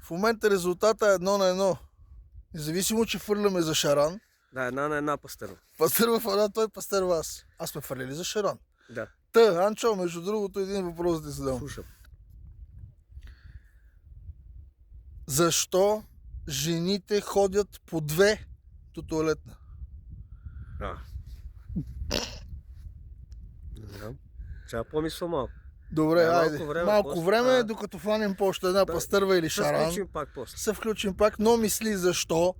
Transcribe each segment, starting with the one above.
В момента резултата е 1-1. Независимо, че фърляме за Шаран. Да, 1-1 Пастърва. Пастърва вода, той Пастърва аз. Аз сме фърляли за Шаран. Да. Та, Анчо, между другото, един въпрос да ти задам. Слушам. Защо жените ходят по две до туалетна? Не знам. Трябва да помисля малко. Добре, Да, айде. Малко после. време, докато фанем по още една пастърва или Ще Шаран. включим пак после. Се включим пак, но мисли защо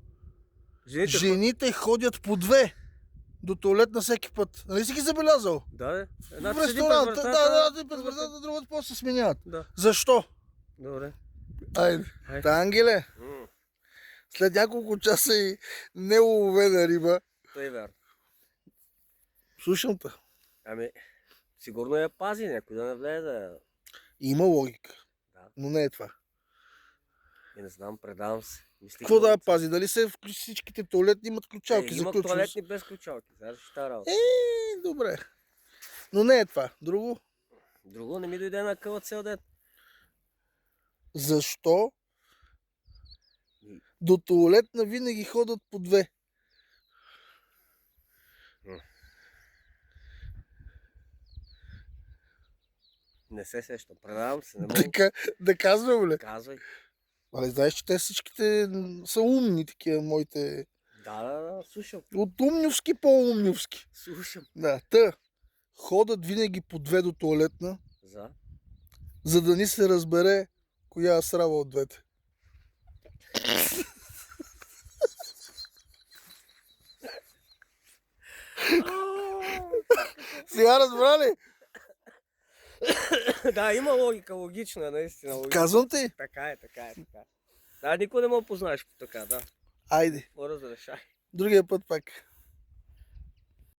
Жените ходят по две до туалетна всеки път. Нали си ги забелязал? Да, В ресторанта, да, през вратата, другото после се сменяват. Да. Защо? Добре. Айде. Та, Ангеле, след няколко часа и неуловена риба. Това е вярно. Слушам те. Ами, сигурно я пази някой да не влезе. Има логика. Да. Но не е това. И не знам, предавам се. Какво да я пази? Дали всичките туалетни имат ключалки за Има ключовост? туалетни без ключалки. Знаеш, ще стара работа. Добре. Но не е това. Друго? Друго не ми дойде на къла цял ден. Защо до туалетна винаги ходят по две? Не се сещам. Предавам се. Не мога. Да казвам ли? Казвай. Але знаеш, че те всичките са умни, такива моите. Да, слушам. От умнювски по-умнювски. Слушам. Да, ходят винаги по две до туалетна, за да ни се разбере коя е срава от двете. Сега разбра ли? Да, има логика, логична, наистина. Логична. Казвам ти. Така е. Да, никой не мога познаеш по така, да. Айде. Разрешай. Другия път пак.